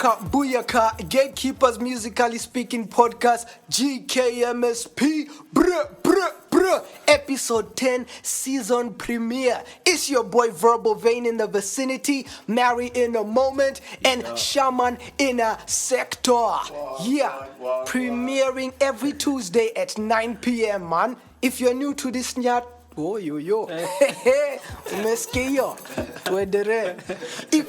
Booyaka, Gatekeepers Musically Speaking Podcast, gkmsp, episode 10, season premiere. It's your boy Verbal Vein in the vicinity, Mary in a moment, and Shaman in a sector. Premiering every Tuesday at 9 p.m, man. If you're new to this nyat, if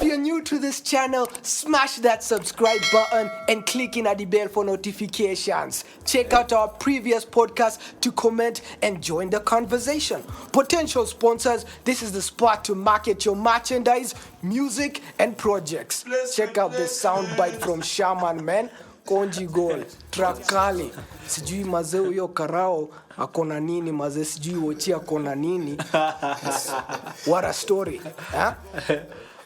you're new to this channel, smash that subscribe button and click in at the bell for notifications. Check out our previous podcast to comment and join the conversation. Potential sponsors, this is the spot to market your merchandise, music, and projects. Check out this soundbite from Shaman, man. Konji Gold, Trakali, sijui mazee huyo karao akona nini, mazee sijui wochi akona nini. What a story, huh?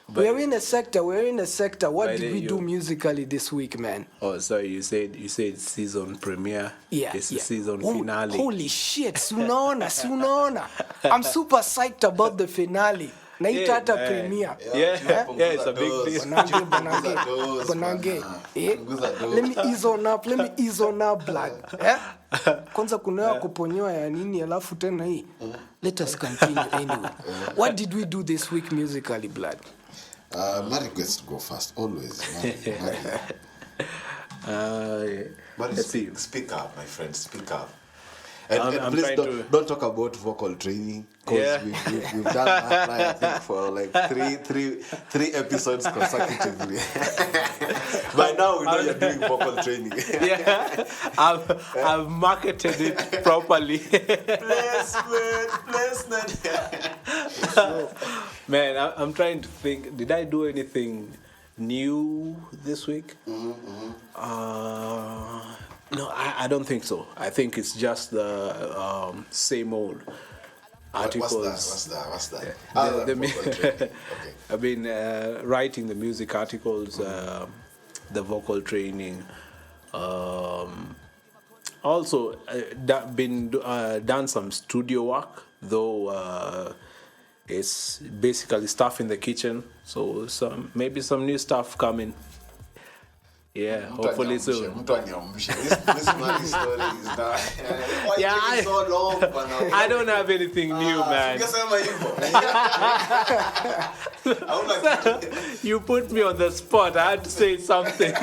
We're in a sector. What did we do musically this week, man? Oh, sorry, you said season premiere. Yeah, it's the season finale. Holy shit, sunaona. I'm super psyched about the finale. Naita premiere. Yeah, it's a big deal. Banange. Let me ease on up, blood. Kwanza kuna kuponyoa ya nini alafu tena hii. Let us continue anyway. What did we do this week musically, blood? My request to go first, always. Speak up, my friend, speak up. And please don't talk about vocal training, because we've done that, I think, for like three episodes consecutively. By now we know you're doing vocal training. Yeah, I've marketed it properly. Placement. Man, I'm trying to think. Did I do anything new this week? No, I don't think so. I think it's just the same old articles. What's that? Okay. I've been writing the music articles, the vocal training. Also, done some studio work, though it's basically stuff in the kitchen. So maybe some new stuff coming. Yeah, hopefully soon. This money story is not. Why so long? I don't have anything new, man. You put me on the spot. I had to say something.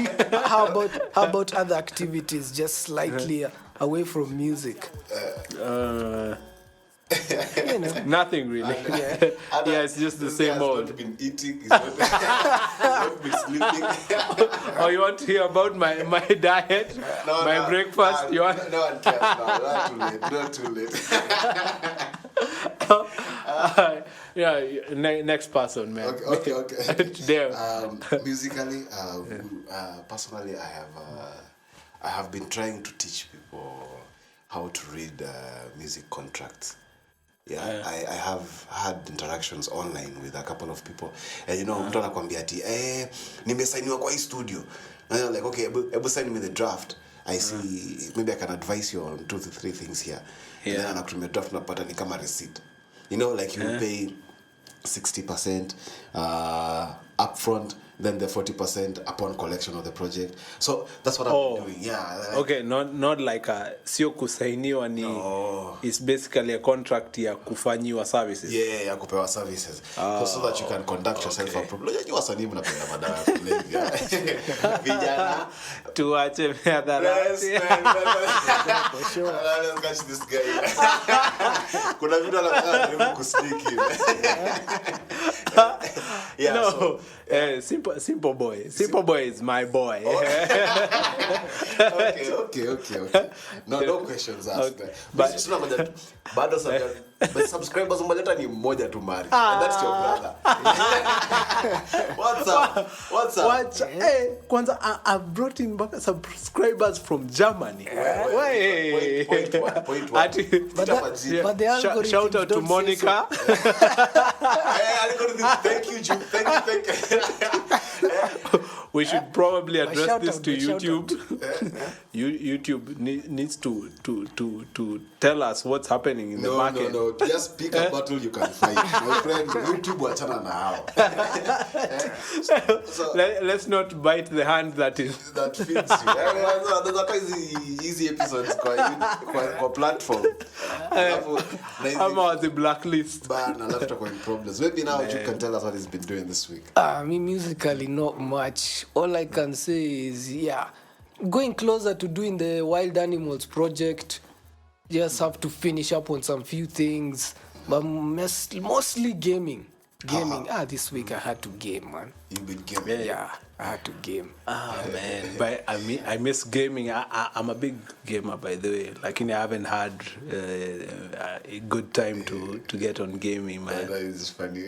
How about other activities, just slightly away from music? Nothing really. Yeah, it's just the same old. He's not been eating. He's not been sleeping. Oh, you want to hear about my diet? My breakfast? No one cares now. Not too late. Next person, man. Okay. Today. Musically, personally, I have been trying to teach people how to read music contracts. I have had interactions online with a couple of people, and mtu anakuambia ati nimesainiwa kwa hii studio, and I'm like, okay, ebu sign me the draft. I see, maybe I can advise you on 2 to 3 things here. And then anakutumia draft unapata ni kama receipt. Like you pay 60% upfront, then the 40% upon collection of the project. So that's what I've been doing. Yeah. Okay, not like sio kusainiwa ni. No. It's basically a contract ya kufanyiwa services. Yeah, ya kupewa services. So that you can conduct yourself appropriately. Unajua wasanii mnapenda madawa ya kulevya. Vijana tuache mihadarati. Let's catch this guy. Kuna vitu anataka kusneak in. Yeah, no. so, Simple boy. Simple boy is my boy. Okay. No questions asked. Okay. But subscribers mmoja ni mmoja tu mari. And that's your brother. What's up? Kwanza I've brought in back subscribers from Germany. Point one. But the algorithm, shout out to Monica. Thank you, Jim. Thank you. We should probably address this to YouTube. YouTube needs to tell us what's happening in the market. No. Just pick a battle you can fight. My friend, YouTube wachana na hao. So, Let's not bite the hand that that feeds you. There's easy episodes kwa platform. I'm on the blacklist. But I left talking problems. Maybe now you can tell us what he's been doing this week. Me musically not much. All I can say is going closer to doing the wild animals project. Just have to finish up on some few things, but mostly gaming. This week I had to game, man. You've been gaming? Yeah, I had to game. Man, but I miss gaming. I'm a big gamer, by the way. Like, I haven't had a good time to get on gaming, man. That is funny.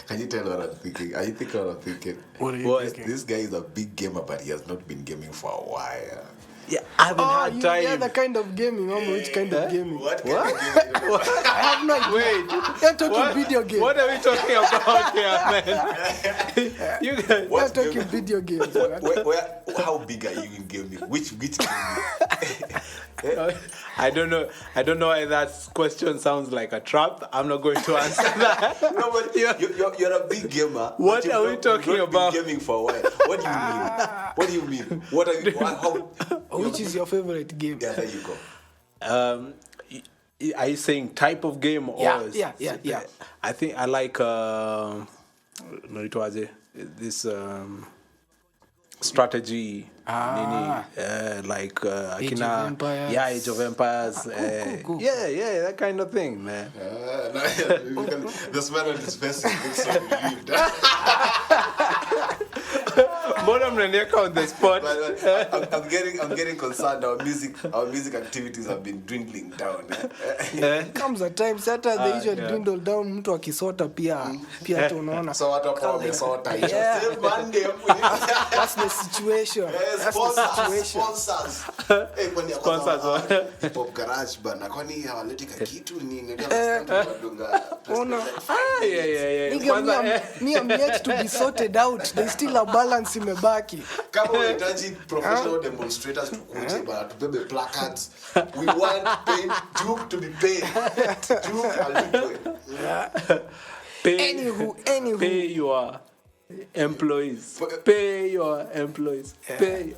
Can you tell what I'm thinking? I think what I'm thinking. What are you thinking? This guy is a big gamer, but he has not been gaming for a while. Yeah, I haven't had time. Yeah, the kind of gaming. Which kind of gaming? What kind of gaming? I have no idea. Wait, You're talking video games. What are we talking about here, man? You guys. We're talking video games. Where, how big are you in gaming? Which gaming? I don't know why that question sounds like a trap. I'm not going to answer that. No, but you're a big gamer. What are we talking about? Been gaming for a while. What do you mean? What do you mean? What are you? How? Which is your favorite game? Yeah, there you go. Are you saying type of game or? Yeah. I think I like this strategy. Like Age of Empires. Yeah, Age of Empires. Cool. Yeah, that kind of thing, man. The smile on his face looks so relieved. But I'm on the spot. I'm getting concerned. Our music activities have been dwindling down. Comes a time they usually dwindle down. Mtu akisota pia tu unaona. So what about the sota? Yeah. Still Monday. That's the situation. Sponsors. Sponsors. Hip hop garage bana. Kwani hawaleti kitu ni ndio Yeah. Me, I'm yet to be sorted out. There's still a balance imebaki. Kama unahitaji professional demonstrators tukuje bana tubebe placards. We want Duke to be paid. Duke alipwe. Anywho. Pay your employees. Pay your employees. Pay.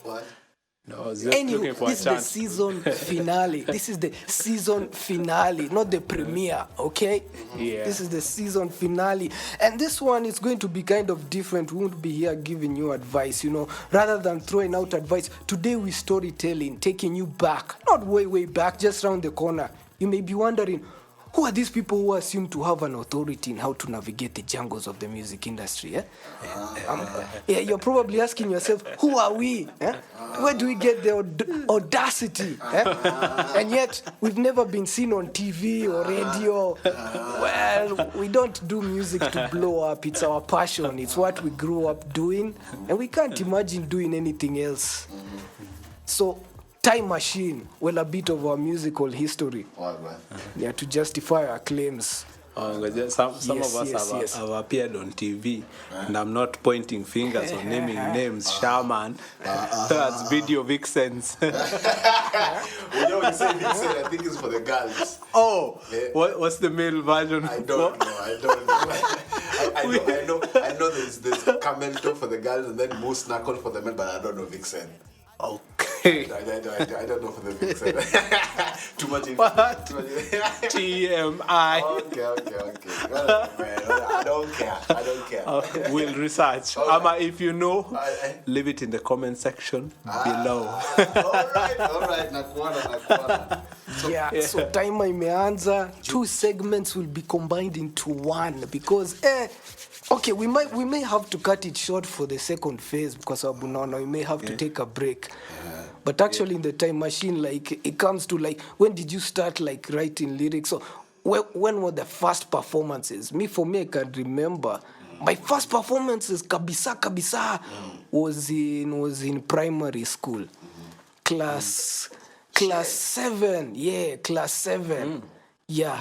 What? No, I was just looking for this is the season finale. This is the season finale, not the premiere, okay? Yeah. This is the season finale. And this one is going to be kind of different. We won't be here giving you advice, Rather than throwing out advice, today we're storytelling, taking you back. Not way back, just around the corner. You may be wondering, who are these people who assume to have an authority in how to navigate the jungles of the music industry? You're probably asking yourself, who are we? Where do we get the audacity? And yet, we've never been seen on TV or radio. Well, we don't do music to blow up. It's our passion. It's what we grew up doing. And we can't imagine doing anything else. So, time machine, a bit of our musical history. Yeah, to justify our claims. Some of us have appeared on TV, and I'm not pointing fingers or naming names. Shaman, that's video vixens. When you say vixen, I think it's for the girls. Oh, what's the male version? I don't know. I know there's camel toe for the girls and then moose knuckle for the men, but I don't know vixen. Okay. I don't know for the vixen. Too much. TMI. Okay. Well, man, I don't care. We'll research. Right. If you know, leave it in the comment section below. All right. Nakuana. So timer imeanza. 2 segments will be combined into one because okay, we may have to cut it short for the second phase because we may have to take a break. But actually in the time machine, it comes to when did you start writing lyrics? So when were the first performances? For me, I can remember my first performances kabisa was in primary school. Class 7. Yeah, class 7. Yeah.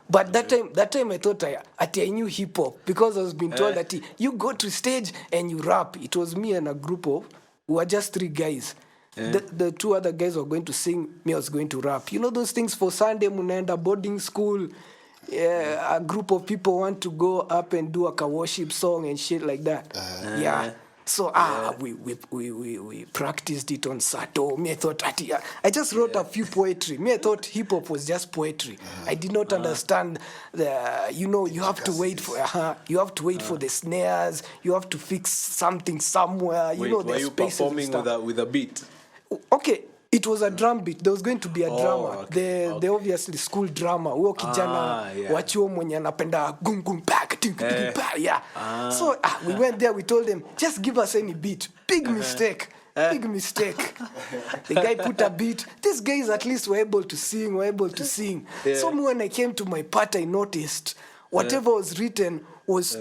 But that time I thought I knew hip hop because I was being told that you go to stage and you rap. It was me and a group of, we were just 3 guys. The two other guys were going to sing, me I was going to rap. You know those things for Sunday, munaenda boarding school. Yeah, a group of people want to go up and do a worship song and shit like that. So we practiced it on Sato. Me, I thought I just wrote a few poetry. Me, I thought hip hop was just poetry. I did not understand you have to wait for the snares. You have to fix something somewhere. Were you performing with a beat? Okay. It was a drum beat. There was going to be a drummer. Okay. The obviously school drummer. Huo kijana wachuo mwenye anapenda gum gum back. Yeah. So we went there. We told them, just give us any beat. Big mistake. Big mistake. The guy put a beat. These guys at least were able to sing. So when I came to my part, I noticed whatever was written was...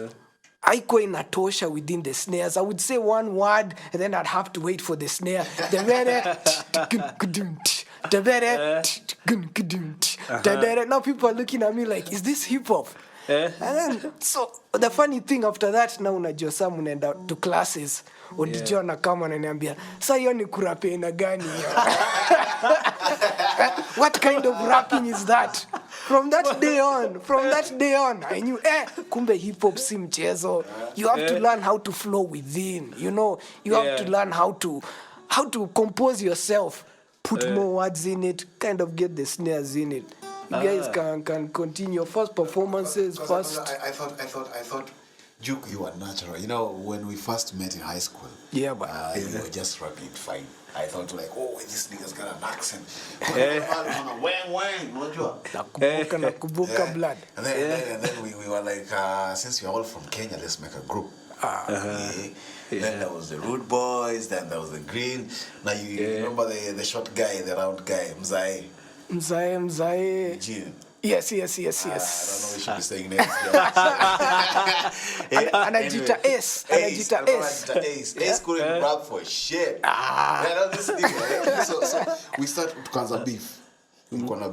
haikuwa inatosha within the snares. I would say one word and then I'd have to wait for the snare. Now people are looking at me like, is this hip hop? And then, so the funny thing after that, now unajua saa munaenda to classes odijua na kama ananiambia saa hiyo ni kurape ina gani hiyo? What kind of rapping is that? From that day on, I knew, kumbe hip hop si mchezo. You have to learn how to flow within. You know, you have to learn how to compose yourself, put more words in it, kind of get the snares in it. You guys can continue first performances first. I thought Duke, you were natural. You know, when we first met in high school, yeah, but you were just rapping fine. I thought like, oh, this nigga's got an accent. Nakumbuka blood. And then we were like, since we're all from Kenya, let's make a group. Then there was the Rude Boys, then there was the Green. Now you remember the short guy, the round guy, Mzai. Eugene. Yes. I don't know we should be saying names. Anajita S. Ace couldn't rap for shit. This thing, right? So we started to beef.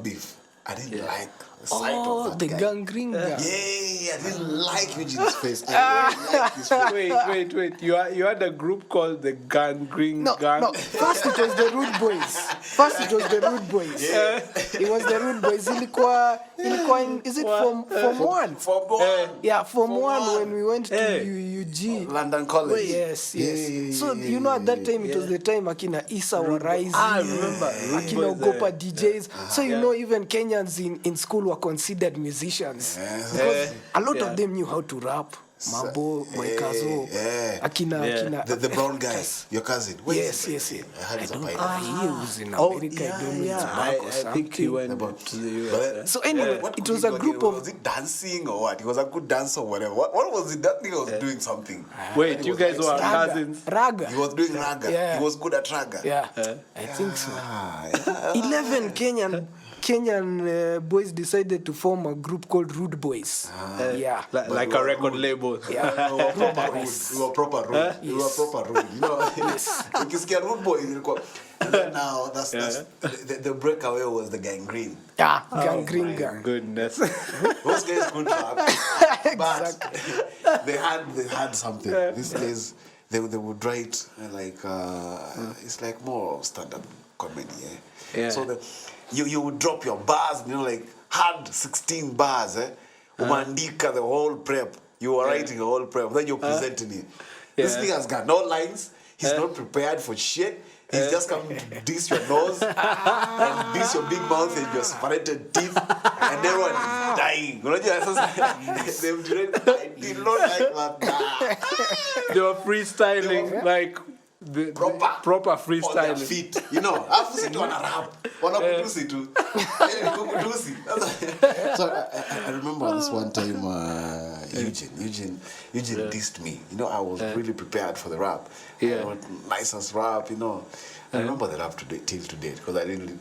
Beef. I didn't like the sight of that guy. Gangrene guy. Yeah, I didn't like Eugene's face. I didn't like his face. Wait. You had a group called the Gangrene Gang? No. First it was the Rude Boys. Yeah. It was the Rude Boys. Ilikuwa is it Form 1? Form 1. Yeah, Form 1 when we went to UG. London College. Yes. Yeah. So you know at that time it was the time Akina Isa were rising. I remember. Akina Ogopa DJs. So you know even Kenyans in school were considered musicians. Because a lot of them knew how to rap. Mambo, Moikazo, Akina. The brown guy, your cousin. Yes. I had his opinion. He was in America. I think he went to the US. So anyway, it was a group of... Was it dancing or what? He was a good dancer or whatever. What was it? That nigga was doing something. Wait, you guys were cousins? Raga. He was doing raga. Yeah. He was good at raga. Yeah, I think so. 11 Kenyan boys decided to form a group called Rude Boys. Like a record label. Yeah. We were proper rude. You know, ukisikia Rude Boys ilikuwa. Now that's the breakaway was the Gangrene. Yeah, Gangrene gang. Goodness. Those guys could rap, but they had something. These days they would write like it's like more stand-up comedy. Yeah. So you would drop your bars, like hard 16 bars. Umandika the whole prep. You were writing the whole prep. Then you're presenting it. This thing has got no lines. He's not prepared for shit. He's just coming to diss your nose and diss your big mouth and your separated teeth, and everyone is dying. I did not like that. They were freestyling like the proper freestyling. On their feet, Afu situ wana rap, wana kutusi tu. So I remember this one time Eugene dissed me. I was really prepared for the rap. I went nicest rap, I remember the rap till today because I really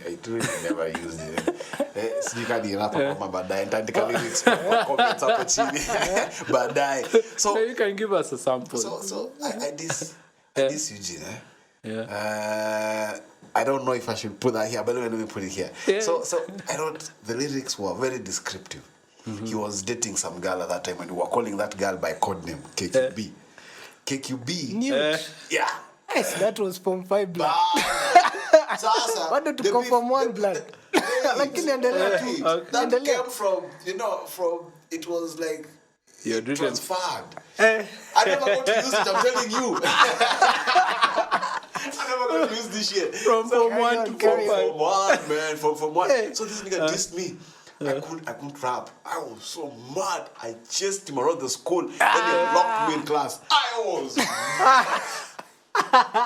never used it. Sijikadi rap kama baadaye nitaandika lyrics kwa comments hapo chini. Baadaye. So you can give us a sample. So I diss Eugene. I don't know if I should put that here, but let me put it here. So I wrote the lyrics were very descriptive. Mm-hmm. He was dating some girl at that time and we were calling that girl by code name KQB. KQB. Newt. Yeah. Yes, that was Form 5 blood. Sasa, Bado the tuko beef- from one the- blood. the- hey, Lakini endelea tu. hey, Okay. that Endelea. came from, it was like, You're it written. transferred. Eh. I never got to use it, I'm telling you. I never got to use this shit. From one to carry on. From one, man, from one. Hey. So this nigga dissed me. I couldn't rap. I was so mad. I chased him around the school. Then he locked me in class. I was mad.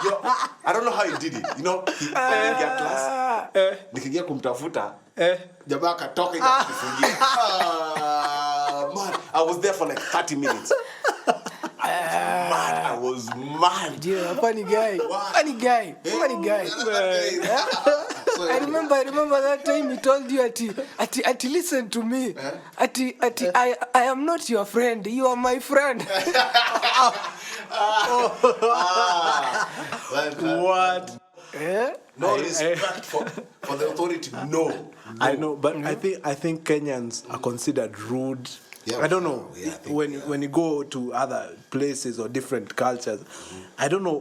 Yo, I don't know how he did it. Nikiingia class, nikiingia kumtafuta, jamaa akatoka ikakufungia. Man, I was there for like 30 minutes. I was mad. Yeah, funny guy. Funny guy. I remember that time he told you ati listen to me. I am not your friend, you are my friend. What? Yeah? No respect for the authority. No. I know, but I think Kenyans are considered rude. Yeah, I don't know. yeah, I think, when you go to other places or different cultures, I don't know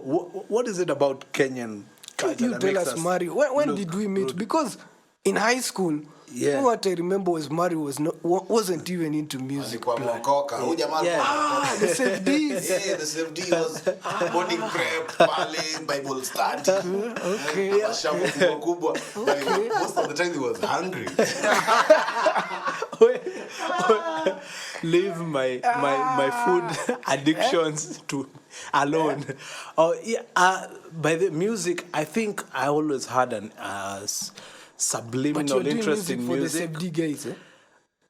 what is it about Kenyan culture. You that tell makes us, Mario, when did we meet? rude? Because in high school, what I remember was Mario wasn't even into music. Alikuwa mwokoka. Huyu jamaa alikuwa mwokoka. The CFDs. Yeah, the CFD was morning prep, pale, Bible study. Okay. Mashamba kubwa. But most of the time he was hungry. Leave my food addictions to alone. By the music, I think I always had an But subliminal you're doing interest music in for music. the CFD guys, eh?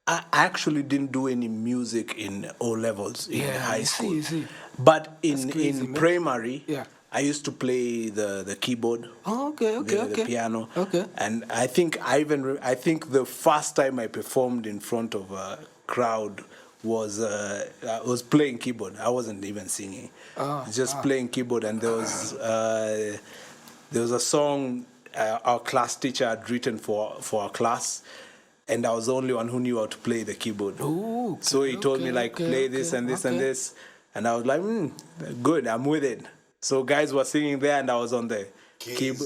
I actually didn't do any music in O levels in high school. You see. But crazy, in man. primary, Yeah. I used to play the keyboard. Oh, okay. The piano. Okay. And I think I think the first time I performed in front of a crowd was I was playing keyboard. I wasn't even singing. Just playing keyboard, and there was a song our class teacher had written for our class, and I was the only one who knew how to play the keyboard. Ooh, okay, So he told me play this and this and this, and I was like, good, I'm with it. So guys were singing there, and I was on the keys.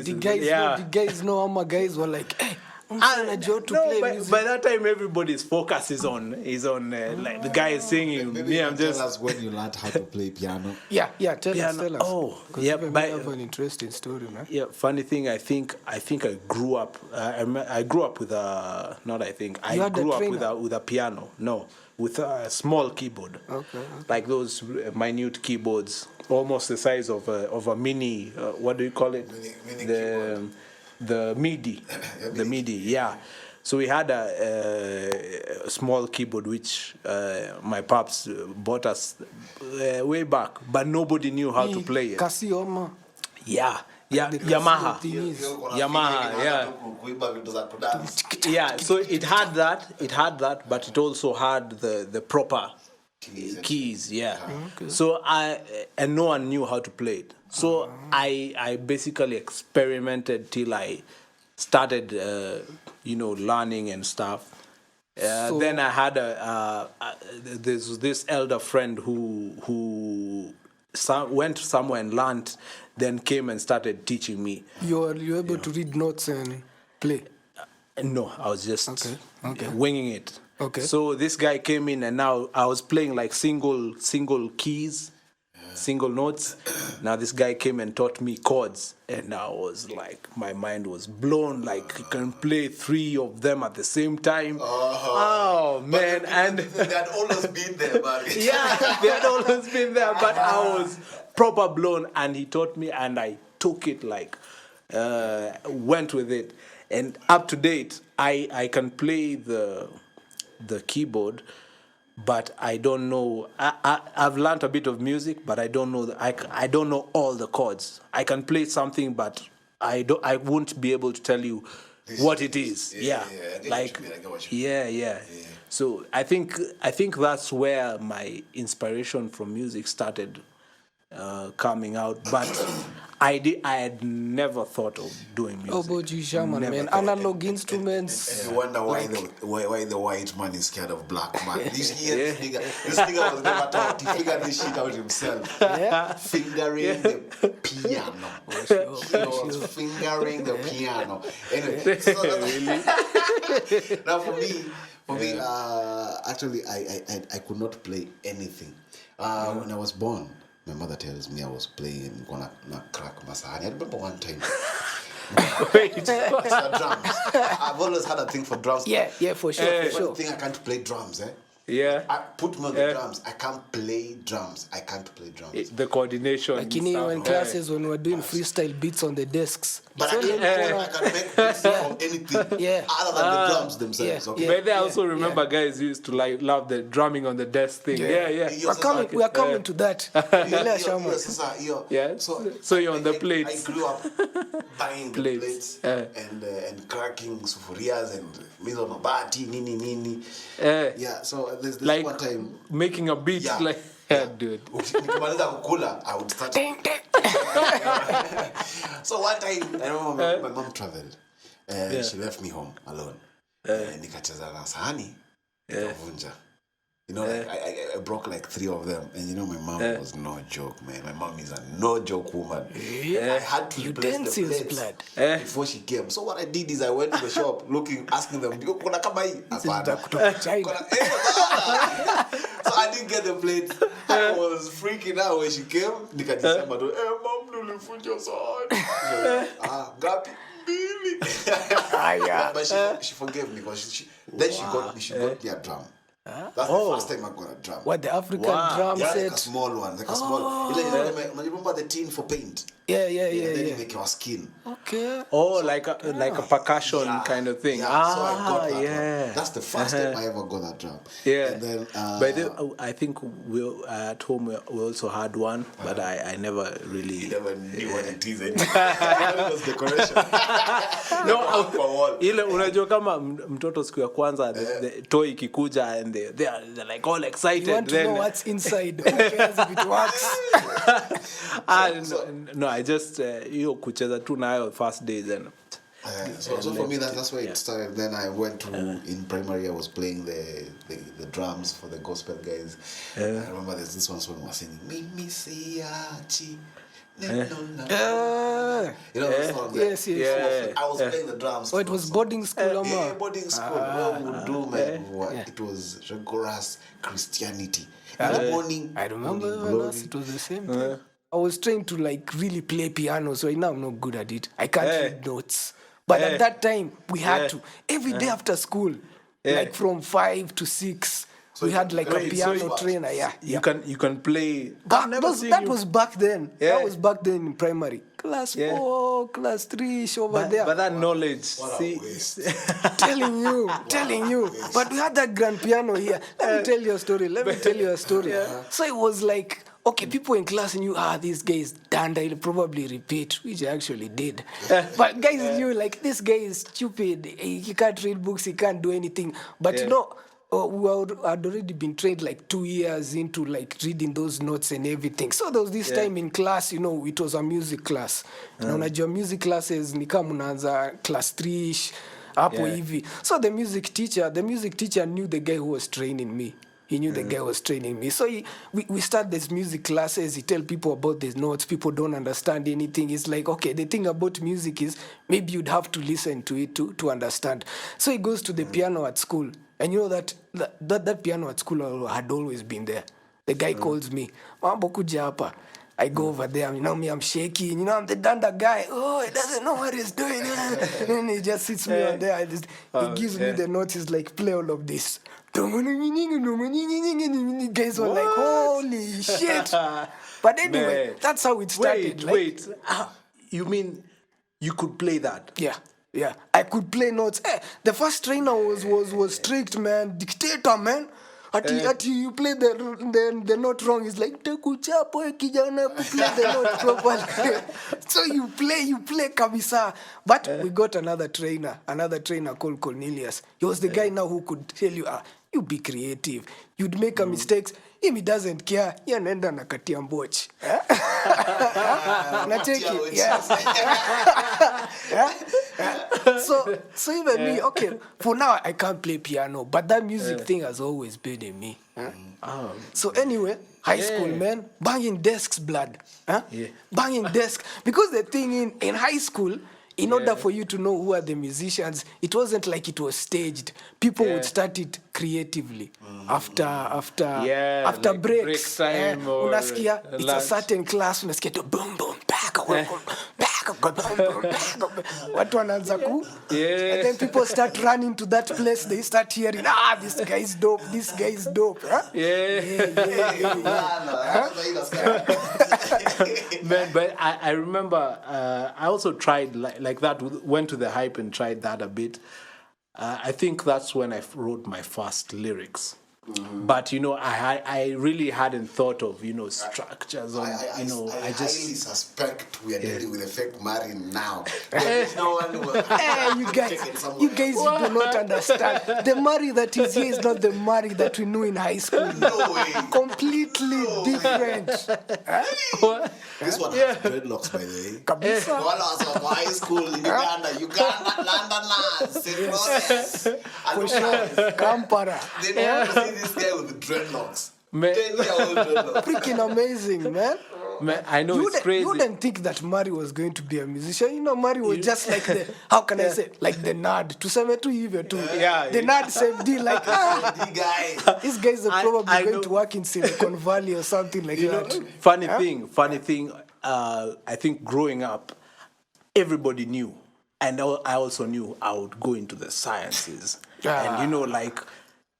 The guys know how my guys were like, hey, I'm trying to play music. By that time, everybody's focus is on like the guy is singing. Maybe Me, you I'm can tell just us when you learned how to play piano. Yeah, tell Piano. us. Oh, 'Cause yeah, you but- have an interesting story, man. yeah. Funny thing, I think I grew up. I grew up with a not. I think I You had a grew up trainer? with a piano. No, with a small keyboard. Okay. Like those minute keyboards, almost the size of a mini. What do you call it? Mini the MIDI. The MIDI. Yeah. So we had a small keyboard which my pops bought us way back, but nobody knew how to play it. Casioma. Yeah, The Yamaha. Casio thing is- Yamaha, yeah. Yeah, so it had that, but it also had the proper keys, yeah. So and no one knew how to play it. So I basically experimented till I started, learning and stuff. Then I had there's this elder friend who went somewhere and learned, then came and started teaching me. You're able to read notes and play. No, I was just Okay. winging it. Okay. So this guy came in, and now I was playing like single keys, single notes. Now this guy came and taught me chords, and I was like, my mind was blown. Like, you can play 3 of them at the same time. Oh man! And They had always been there, buddy. yeah, they had always been there, but I was proper blown, and he taught me, and I took it like, went with it, and up to date, I can play the keyboard, but I don't know. I've learned a bit of music, but I don't know. I don't know all the chords. I can play something, but I won't be able to tell you what it is. Yeah, I get like what you mean, I get what you mean. yeah. So I think that's where my inspiration from music started. coming out, but I had never thought of doing music. How about you, Shaman, man? Analog instruments. And you wonder why the white man is scared of black man. This nigga was never taught. He figured this shit out himself. Fingering the piano. He was fingering the piano. Anyway, so now for me, actually, I could not play anything. When I was born, my mother tells me I was playing gonna crack masahani. I remember one time. Wait. It's the drums. I've always had a thing for drums. Yeah, for sure. One thing I can't play drums, Yeah. I put me on the drums. I can't play drums. The coordination. Like in classes when we were doing freestyle beats on the desks. But I can make beats from anything other than the drums themselves. Okay? But I also remember guys used to love the drumming on the desk thing. Yeah. We are coming to that. So you're on the plates. I grew up buying the plates and cracking sufurias and mizo mabati nini. Yeah, so there's like one time making a beat dude. Nikimaliza kukula, I would start. So one time I remember my mom traveled. She left me home alone. Nikacheza na sahani, nikavunja. You know, like I broke like 3 of them, and you know my mom was no joke, man. My mom is a no joke woman. I had to replace the plates before she came. So what I did is I went to the shop asking them, "Kuna kama hii?" So I didn't get the plates. I was freaking out when she came. Nikajisema tu, mom, nilifunja sahani. Gapi. But she forgave me because she got me a drum. That's the first time I got a drum. What, the African drum set? Like a small one. Like a small. You remember the tin for paint? Yeah. Then you make your skin. Okay. Oh, like a percussion kind of thing. Yeah. So I got that one. That's the first time I ever got that drum. Yeah. And then, I think at home we also had one, but I never really. You never knew what it is. It was decoration. Ile unajua kama mtoto siku ya kwanza the toy ikikuja and they're like all excited. You want to know what's inside. Who cares if it works? No, I just kucheza tu nayo first day then. So for me that's where it started. Then I went to in primary I was playing the drums for the gospel guys. I remember there's this one song was singing Mimi Siachi. You know that song? Yes. So I was playing the drums. Oh, it was boarding school, yeah, boarding school. What would do, man? It was rigorous Christianity. In the morning. I remember it was the same thing. I was trying to really play piano, so now I'm not good at it. I can't read notes. But at that time, we had to. Every day after school, like from 5 to 6, so we had like a piano trainer. You can play. That was back then. That was back then in primary. Class 4, class 3, over there. But that knowledge, telling you. But we had that grand piano here. Let me tell you a story. So it was like, okay, people in class knew, this guy is done, I'll probably repeat, which I actually did. But guys knew, like, this guy is stupid. He can't read books, he can't do anything. But we had already been trained like 2 years into like reading those notes and everything. So there was this time in class, it was a music class. Unajua music classes ni kama unaanza class 3ish hapo hivi. So the music teacher knew the guy who was training me. He knew the guy was training me. So we start these music classes. He tell people about these notes. People don't understand anything. It's like, okay, the thing about music is maybe you'd have to listen to it to understand. So he goes to the piano at school. And you know that piano at school had always been there. The guy calls me, Mambo kuja hapa. I go over there, I'm shaking, I'm the danda guy. Oh, he doesn't know what he's doing. And he just sits me on there. He gives me the notes. He's like, play all of this. Guys were like, holy shit. But anyway, that's how it started. Wait. You mean you could play that? Yeah. I could play notes. The first trainer was strict, man. Dictator, man. Ati you play the note wrong. He's like, Tekuchapo kijana, play the note properly. So you play kabisa. But we got another trainer called Cornelius. He was the guy now who could tell you, you be creative. You'd make a mistakes. Him, he doesn't care. Anaenda nakatia mbochi. Unacheki? Yes. So even me, okay, for now I can't play piano, but that music thing has always been in me. So anyway, high school, man, banging desks, blood. Banging desk. Because the thing in high school, in order for you to know who are the musicians, it wasn't like it was staged. People would start it creatively after like breaks. break time or Unasikia, it's a lunch. certain class, unasikia to boom boom back. Watu wanaanza ku. And then people start running to that place. They start hearing, this guy is dope. This guy is dope. Huh? Man, but I remember I also tried like that, went to the hype and tried that a bit. I think that's when I wrote my first lyrics. But I really hadn't thought of structures on I I just highly suspect we are dealing with a fake Mari now. No one will. You guys do not understand. The Mari that is here is not the Mari that we knew in high school. No way. Completely different. This one has dreadlocks, by the way. Kabisa. All of us from high school in Uganda, London lands, For sure. Kampala. They don't want to see this guy with dreadlocks. Man. 10-year-old dreadlocks. Freaking amazing, man. man, I know it's crazy. You wouldn't think that Mari was going to be a musician. Mari was just like the, how can I say, like the nerd. Tuseme tu hivyo tu. The nerd saved like, The guy. these guys are probably I going know. to work in Silicon Valley or something like that. Funny thing, I think growing up, everybody knew. And I also knew I would go into the sciences. And, like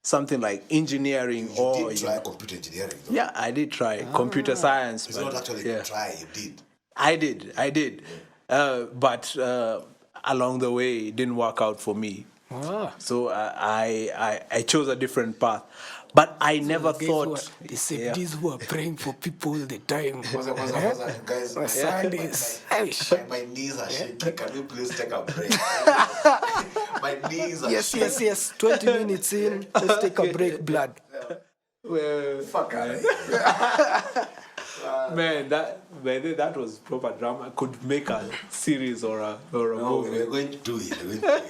something like engineering You did try computer engineering, though. Yeah, I did try computer science. It's but, not actually try, you did. I did. But along the way, it didn't work out for me. So I chose a different path. But I never thought... They said these who are praying for people all the time. Guys, Sundays. my knees are shaking. Can you please take a break? My knees are shaking. Yes. 20 minutes in, let's take a break, blood. Well, Fuck out of here. man, that was proper drama. Could make a series or a No, movie. we're going to do it.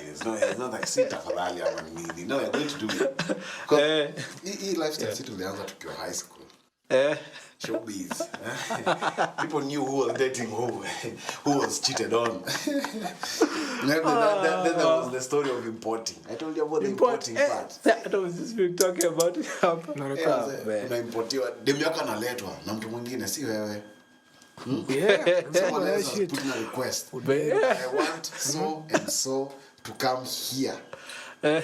It's not like sit afadhali ama nini. No, we're going to do it. Because hii lifestyle si tulianza tukiwa high school. Showbiz. People knew who was dating who was cheated on. Then there was the story of importing. I told you about the importing part. That was just been talking about it. Unaimportiwa demu yako analetwa na mtu mwingine si wewe. Someone else has put in a request. I want so and so to come here. But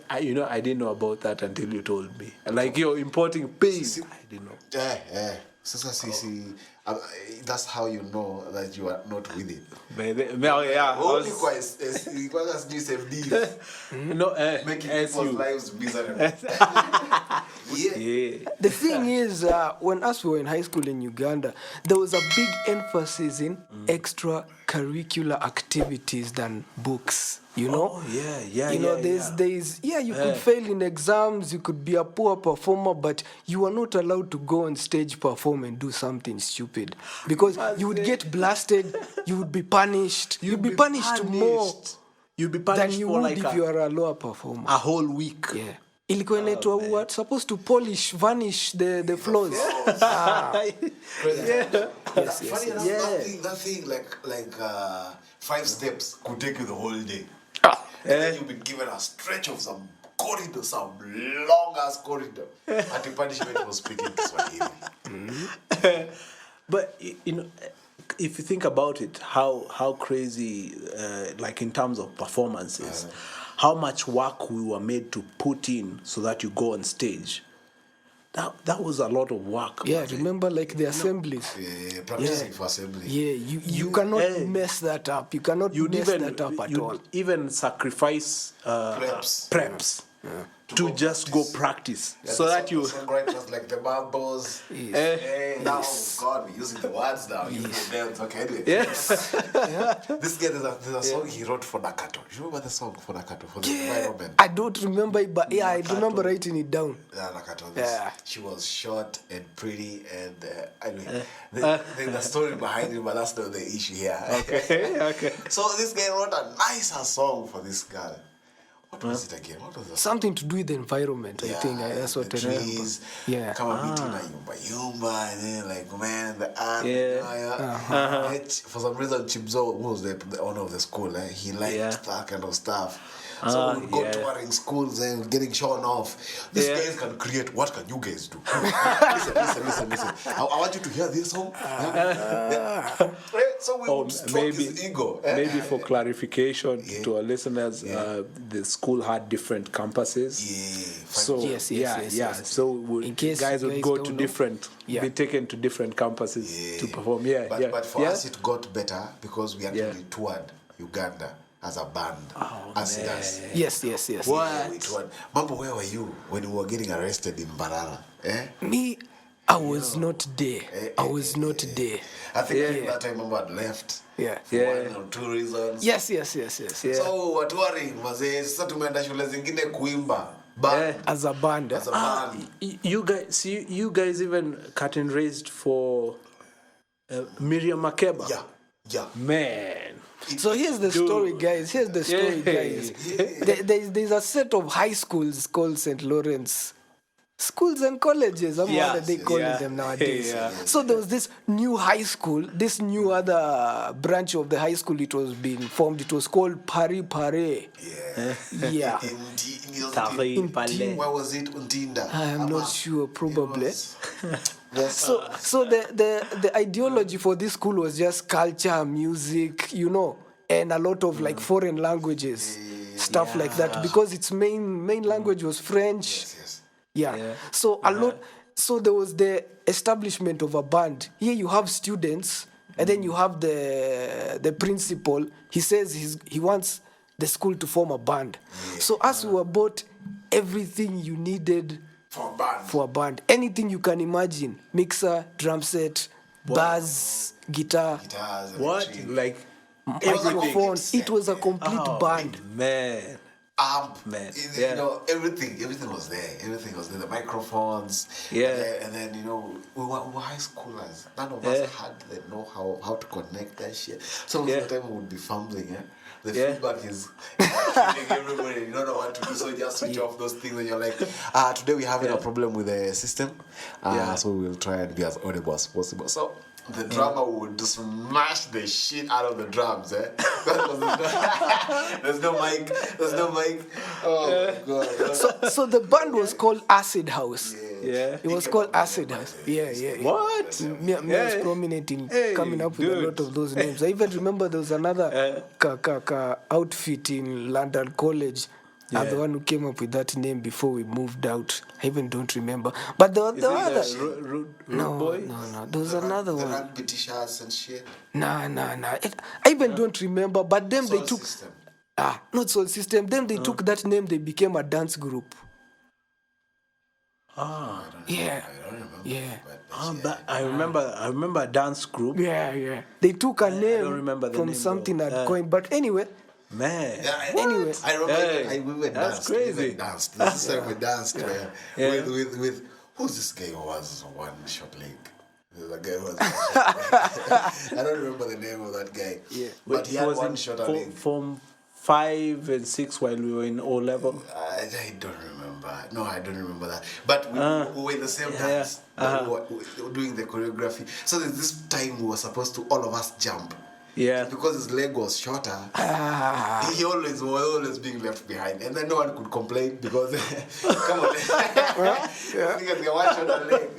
I didn't know about that until you told me. Like you're importing pays. I didn't know. That's how you know that you are not with it. Only making people's lives miserable. The thing is, when us were in high school in Uganda, there was a big emphasis in extracurricular activities than books. You could fail in exams, you could be a poor performer, but you were not allowed to go on stage, perform, and do something stupid. Because you would get blasted, you would be punished. You'd be punished more than you would if you are a lower performer. A whole week. Yeah. Ilikuwa inaitwa what? Supposed to varnish the floors. Funny enough, that thing like 5 steps could take you the whole day. And then you've been given a stretch of some corridor, some long ass corridor. At the punishment for speaking Kiswahili. But if you think about it, how crazy, like in terms of performances, how much work we were made to put in so that you go on stage. That was a lot of work. Yeah, remember like the assemblies. Practicing for assembly. Yeah, you cannot mess that up. You cannot mess that up at all. Even sacrifice preps. to just go practice, so that you. The songwriters like the Barbos. Now, God, we're using the words now. Okay, anyway. This guy, there's a song he wrote for Nakato. You remember the song for Nakato, for the environment? I don't remember it, but I remember writing it down. Yeah, Nakato. She was short and pretty, and anyway, there's a story behind it, but that's not the issue here. Okay. So this guy wrote a nicer song for this girl. What was it again? What was the Something to do with the environment, I think. That's what I remember. Trees, Yeah. come and meet in a yumba, and then like man, the art. For some reason, Chibzo, who was the owner of the school, he liked that kind of stuff. So we would go touring schools and getting shown off. These guys can create. What can you guys do? Listen. I want you to hear this song. So we would stroke his ego. Maybe for clarification to our listeners, the school had different campuses. So Yes. So In case guys you would guys go don't to know. different, be taken to different campuses to perform. But for us, it got better because we actually toured Uganda as a band. Yes. What? We toured. Mambo, where were you when we were getting arrested in Mbarara? Me, I was not there. I was not there. I think that time Mambo had left. For one or two reasons. Yes. So we're touring, mazee. Sasa tumeenda shule zingine kuimba. As a band. You guys even curtain raised for Miriam Makeba. Yeah. Man. So here's the story, guys. There's a set of high schools called St. Lawrence schools and colleges. What are they calling them nowadays? So there was this new high school, this new other branch of the high school. It was being formed. It was called Pari Pare. Yeah. Where was it? Undinda. I'm not sure. Probably. So the ideology for this school was just culture, music, and a lot of like foreign languages, stuff like that, because its main language was French. So a lot. So there was the establishment of a band. Here you have students, and then you have the principal. He says he wants the school to form a band. So as we were bought everything you needed for a band. Anything you can imagine. Mixer, drum set, bass, guitar. What? Like microphone. It was a complete band. Man. Amp, man. Everything was there. Everything was there. The microphones. And then we were high schoolers. None of us had the know-how to connect that shit. Some of the time we would be fumbling, The feedback is killing everybody. You don't know what to do, so you just switch off those things and you're like, today we're having a problem with the system. So we'll try and be as audible as possible. So the drummer would just smash the shit out of the drums, That was there's no mic. Oh God. So the band was called Acid House. It was called Acid House. What? Me was prominent in coming up with a lot of those names. I even remember there was another outfit in London College. I'm the one who came up with that name before we moved out. I even don't remember. But the other... No. There was another one. The rugby t-shirts and shit. Nah. I even don't remember. But then they took... System. Not Soul System. Then they took that name. They became a dance group. I don't remember. But I remember a dance group. They took a don't name remember the from name, something though. I'd coined. But anyway... Man. Anyway. I remember we were That's danced. crazy. We danced. This time we danced with who's this guy who has one short leg? The guy who has I don't remember the name of that guy. But he had one shorter leg. From 5 and 6 while we were in O level. I don't remember. No, I don't remember that. But we were in the same dance. We were doing the choreography. So there's this time we were supposed to all of us jump. Because his leg was shorter, he was always being left behind, and then no one could complain because come on, because he had one shorter leg.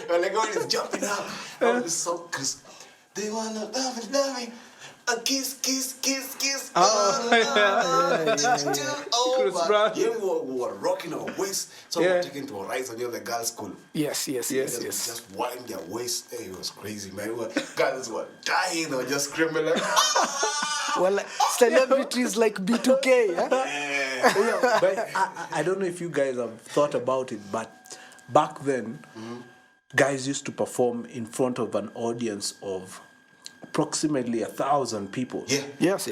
Like everyone is jumping up. Oh, this song, Chris. They wanna love me. A kiss. Chris Brown. Here we were rocking our waist, so we were taken to a rise on the girls' school. Yes. Just wind their waist. It was crazy, man. Girls were dying. They were just screaming like. Well, celebrities like B2K, But I don't know if you guys have thought about it, but back then, guys used to perform in front of an audience of approximately 1,000 people. Yeah. Yes.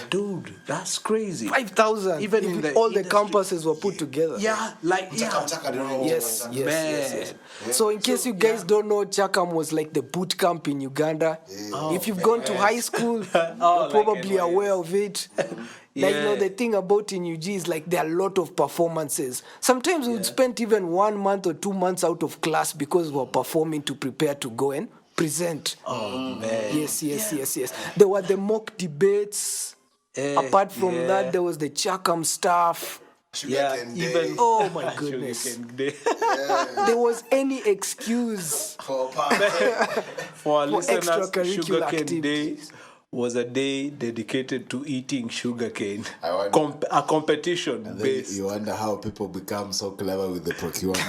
Dude, that's crazy. 5,000. Even If in the all the industry. campuses were put together. Yeah, like Chaka, bro, Yes. man. So in case you guys don't know, Chakam was like the boot camp in Uganda. If you've gone to high school, you're probably NYS. aware of it. Like, you know, the thing about in UG is like there are a lot of performances. Sometimes we would spend even 1 month or 2 months out of class because we're performing to prepare to go and present. Oh man. Yes. There were the mock debates. Apart from that, there was the Chakam stuff. Sugarcane Day. even Oh my goodness. Sugarcane Day. There was any excuse. For For our listeners, extracurricular Sugarcane activities. Day was a day dedicated to eating sugarcane. I wonder- A competition Then based. you wonder how people become so clever with the procurement.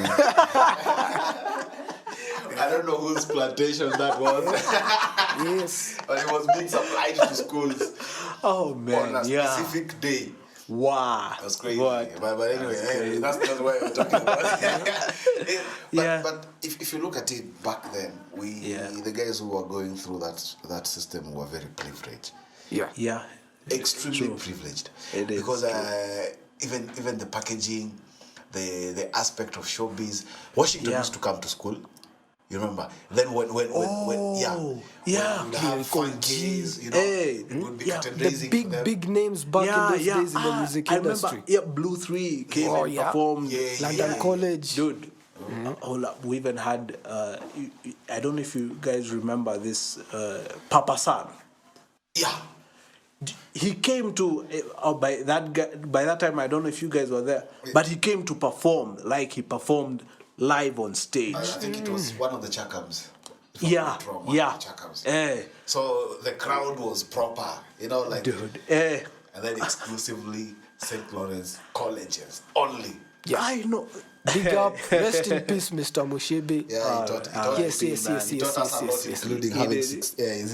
I don't know whose plantation that was, Yes. but it was being supplied to schools Oh on man, a yeah. specific day. Wow. That's crazy. What? But anyway, that's not what we're talking about. Yeah. But if you look at it back then, the guys who were going through that system were very privileged. Yeah. Extremely True. privileged. It is because even the packaging, the aspect of showbiz. Washington used to come to school. You remember? Then when yeah. when we'd have funkies, you know, Hey, it would be yeah. curtain The raising for them. big names back in those days in the music I industry. remember, Blue 3 came and performed. London College. Dude, hold up. We even had, I don't know if you guys remember this, Papa San. Yeah. He came to, by that time, I don't know if you guys were there, but he came to perform, like he performed live on stage. I think it was one of the Chakams. Yeah. So the crowd was proper, you know, like, Dude, and then exclusively St. Lawrence colleges only. I know. Big up, rest in peace, Mr. Mushibi. Yeah, he taught Yes. he taught us a lot, including having is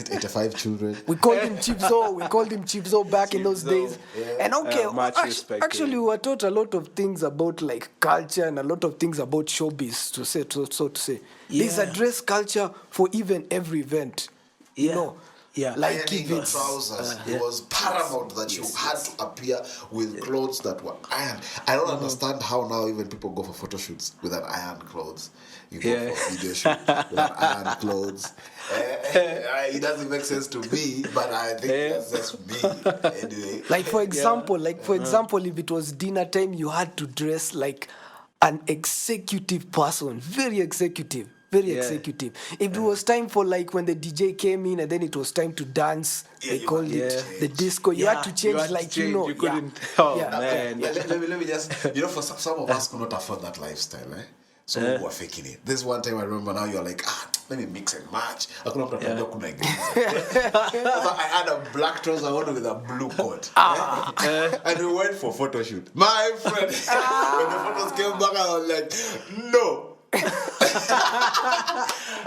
it 85 children? We called him Chipzo back in those days. And much respect to actually him. we were taught a lot of things about like culture and a lot of things about showbiz to say. There's a dress culture for even every event. You know. Yeah. Like ironing if your it's trousers. It was paramount that you had to appear with clothes that were ironed. I don't understand how now even people go for photo shoots with an ironed clothes. You go for video shoot with an ironed clothes. It doesn't make sense to me, but I think that's just me anyway. like for example, if it was dinner time, you had to dress like an executive person, very executive. If it was time for like when the DJ came in and then it was time to dance, they called it the disco. You had to change, You couldn't. Man. Let me just, for some of us could not afford that lifestyle, eh? So we were faking it. This one time I remember now you're like, let me mix and match. I had a black trouser on with a blue coat. And we went for photo shoot. My friend, when the photos came back, I was like, no.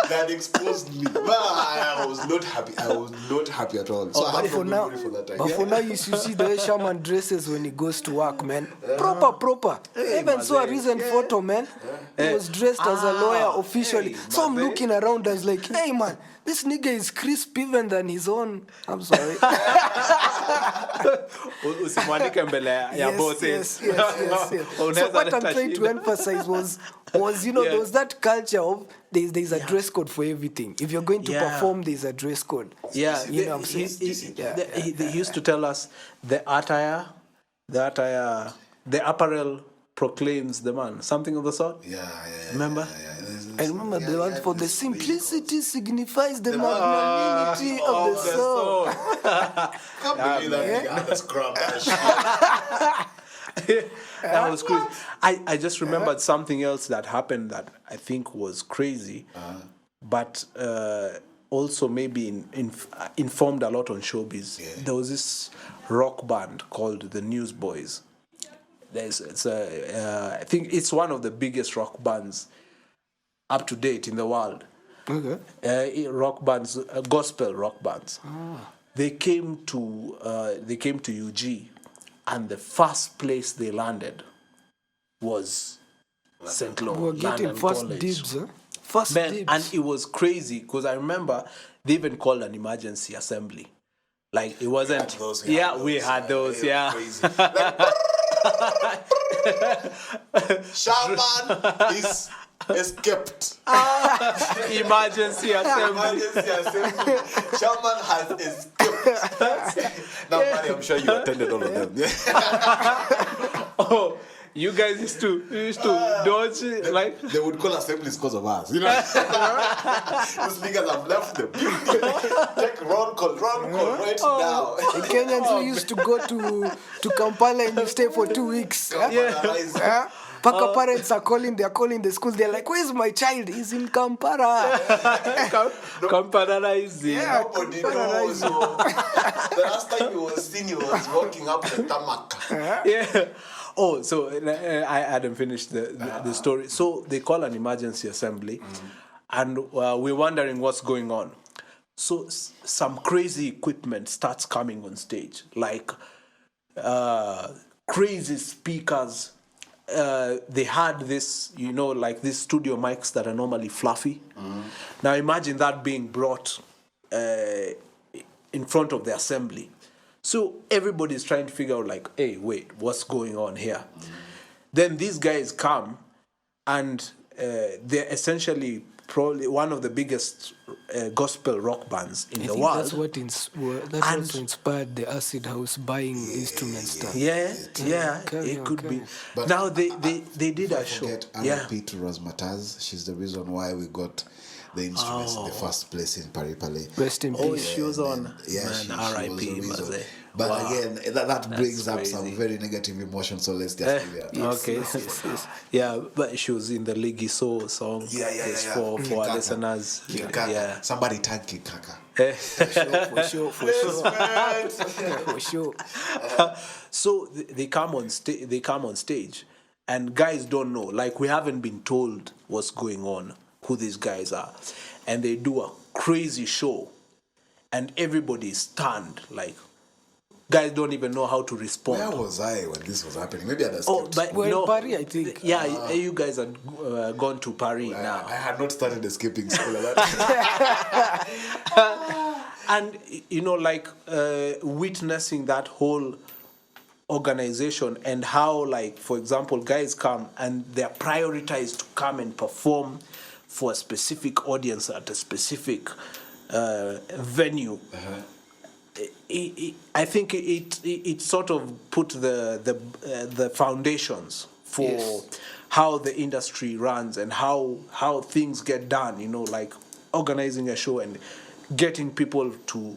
That exposed me. I was not happy. At all. So I had no memory for that time. But for now, you should see the way Shaman dresses when he goes to work, man. Proper. Even saw a recent photo, man. He was dressed as a lawyer officially. So I'm looking around, I was like, hey, man, this nigga is crisp even than his own. I'm sorry. Usimwanike mbele ya bosses. Yes. So what I'm trying to emphasize was there was that culture of there's a dress code for everything. If you're going to perform, there's a dress code. Yeah, you know what I'm saying? He used to tell us the apparel proclaims the man, something of the sort. Remember? I remember the one for the simplicity signifies the magnanimity of the soul. Can't believe that nigga had a scrub. That was crazy. I just remembered something else that happened that I think was crazy, but also maybe informed a lot on showbiz. There was this rock band called the Newsboys. I think it's one of the biggest rock bands up to date in the world. Okay. Rock bands, gospel rock bands. They came to UG and the first place they landed was St. Lawrence. We were getting London first College. dibs, huh? First Man, dibs. and it was crazy because I remember they even called an emergency assembly. Like it wasn't. We had those. Yeah. Crazy. Shaman is escaped. Emergency assembly. Emergency assembly. Shaman has escaped. Now, Manny, I'm sure you attended all of them. Yeah. Oh, you guys used to dodge like. They would call assemblies because of us. You know, these niggas have left the building. Take roll call right now. In Kenyans, we used to go to Kampala and you stay for 2 weeks. Yeah. Paka parents are calling, they're calling the school, they're like, where's my child? He's in Kampala. Kampala is the. Yeah. Nobody knows. The last time you was seen, he was walking up the tarmac. Yeah. Oh, so I hadn't finished the story. So they call an emergency assembly, and we're wondering what's going on. So some crazy equipment starts coming on stage, like crazy speakers. They had this, like these studio mics that are normally fluffy. Now imagine that being brought in front of the assembly. So everybody's trying to figure out, like, hey, wait, what's going on here? Then these guys come, and they're essentially probably one of the biggest gospel rock bands in the world. That's what also inspired the acid house buying instruments stuff. Yeah, it could be. But now they did a show. Forget RIP to Razmataz. She's the reason why we got the instruments in the first place in Paripale. Rest in peace. She was on. Yeah, Man, she R.I.P. was the reason. Maze. But Wow. again, that brings up crazy. some very negative emotions. So let's just leave it. Okay. Yeah, but she was in the Ligi So song. Yeah. Just for our listeners. Kikaka. Yeah. Somebody tag Kikaka. For sure. So they come on stage, and guys don't know. Like, we haven't been told what's going on, who these guys are, and they do a crazy show, and everybody is stunned. Like, guys don't even know how to respond. Where was I when this was happening? Maybe at the Oh, script. but We're no, in Paris, I think. Yeah, you guys had gone to Paris now. I had not started escaping school at that time. And witnessing that whole organization and how, like, for example, guys come and they're prioritized to come and perform for a specific audience at a specific venue. I think it sort of put the foundations for how the industry runs and how things get done. Like organizing a show and getting people to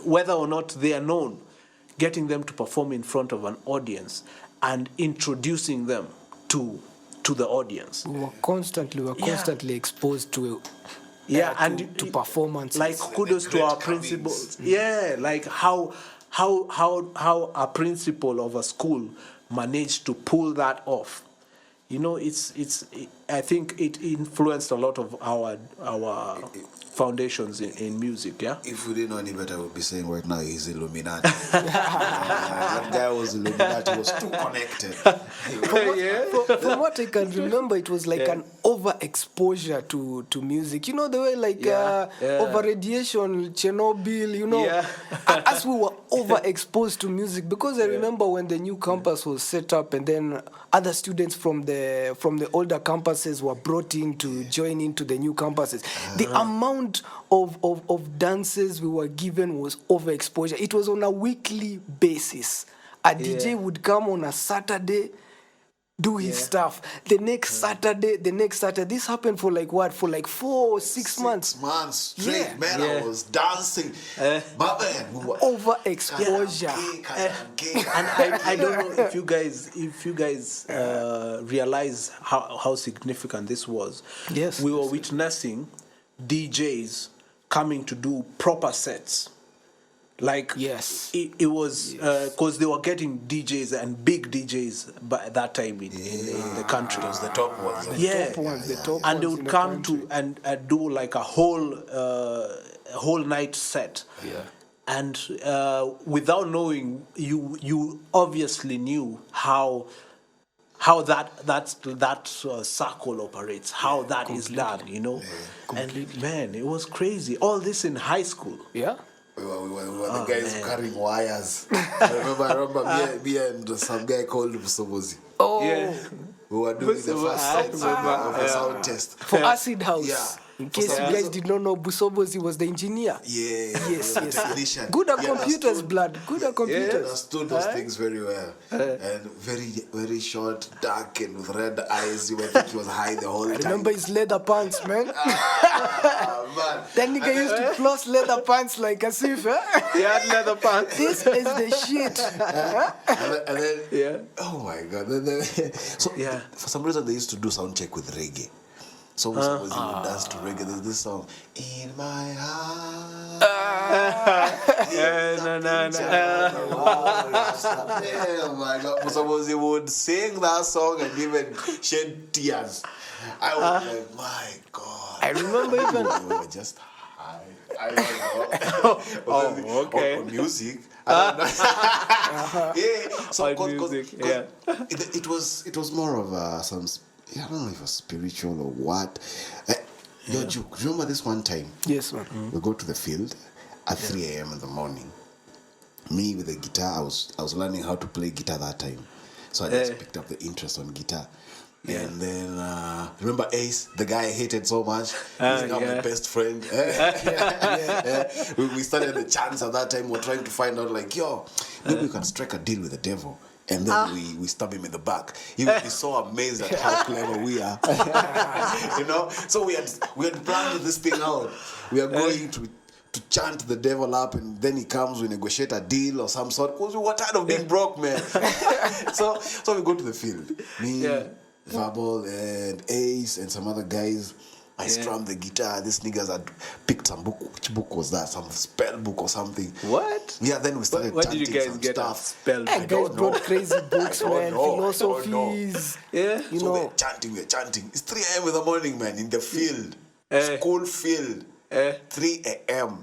whether or not they are known, getting them to perform in front of an audience and introducing them to the audience. We were constantly exposed to to performances. Like, kudos to our principals. Yeah, like how a principal of a school managed to pull that off. I think it influenced a lot of our foundations in music. Yeah. If we didn't know any better, we'd be saying right now he's Illuminati. That guy was Illuminati. He was too connected. From what I can remember, it was like an overexposure to music. The way over radiation, Chernobyl. As we were overexposed to music, because I remember when the new campus was set up, and then other students from the older campuses were brought in to join into the new campuses. The amount of dances we were given was overexposure. It was on a weekly basis. A DJ would come on a Saturday, do his stuff. The next Saturday. This happened for 4 or 6 months. 6 months straight, Yeah. man. I was dancing. But man, we were Overexposure. And I don't know if you guys realize how significant this was. Yes. We were witnessing DJs coming to do proper sets. Like, Yes. it was because they were getting DJs and big DJs by that time in the country. It was the top ones. Top ones, the top And they ones would in the come country. to and do like a whole night set. Yeah. and without knowing, you obviously knew how that circle operates, how that is done, you know. And man, it was crazy. All this in high school. Yeah. We were the guys carrying wires. I remember me and some guy called Musobozi. Oh. Yeah. We were doing the first set of the sound test. For Acid House. Yeah. In case you guys did not know, Busobozi was the engineer. Yeah. Yes. Technician. Good at He computers, understood- blood. Good at He computers. understood those things very well. And very, very short, dark, and with red eyes. You would think he was high the whole I time. remember his leather pants, man. Man. That nigga used to floss leather pants like as if, He had leather pants. this is the shit. And then Yeah. oh my god. Then, so Yeah. for some reason they used to do sound check with reggae. So suppose you would dance to reggae. There's this song, In My Heart. Oh my god. Suppose you would sing that song and even shed tears. I was like, my god. I remember even We were just high. I don't know. okay. On music. I don't know. Yeah. So On 'cause music, yeah. it was more of some. I don't know if it was spiritual or what. Yo, Juke, remember this one time? yes, man. We go to the field at 3 a.m. in the morning. Me with the guitar, I was learning how to play guitar that time. So I just picked up the interest on guitar. Yeah. And then, remember Ace, the guy I hated so much? He's now my best friend. We started the chants at that time. We're trying to find out, like, yo, maybe we can strike a deal with the devil. And then we stab him in the back. He would be so amazed at how clever we are. You know? So we had planned this thing out. We are going to chant the devil up, and then he comes, we negotiate a deal or some sort. Because we were tired of being broke, man. so we go to the field. Me, Verbal, and Ace, and some other guys. I strummed the guitar. These niggas had picked some book. Which book was that? Some spell book or something. What? Yeah, then we started What did chanting you guys some get? stuff. Spell. And guys brought crazy books, I don't man. know. Philosophies. Yeah. You So know. we're chanting. It's 3 a.m. in the morning, man, in the field. Eh. School field. Eh. 3 a.m.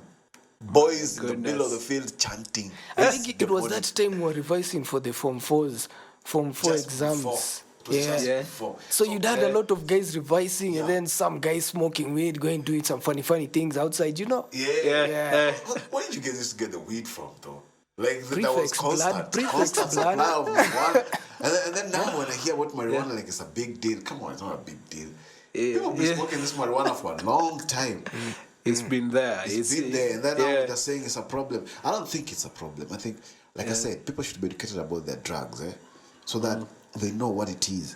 Boys in the Goodness. middle of the field chanting. I think it was that time we were revising for the Form 4s, Form 4 Just exams. before. It was just Yeah. before. So you'd had a lot of guys revising and then some guys smoking weed, going doing some funny things outside, you know? Yeah. Where did you guys used to get the weed from, though? Like, that was Prefix blood, constant. prefix Constant blood. supply of marijuana. And then now when I hear what marijuana, like, it's a big deal. Come on, it's not a big deal. People have been smoking this marijuana for a long time. It's been there. It's been there, and then now they're saying it's a problem. I don't think it's a problem. I think, like I said, people should be educated about their drugs, so that they know what it is.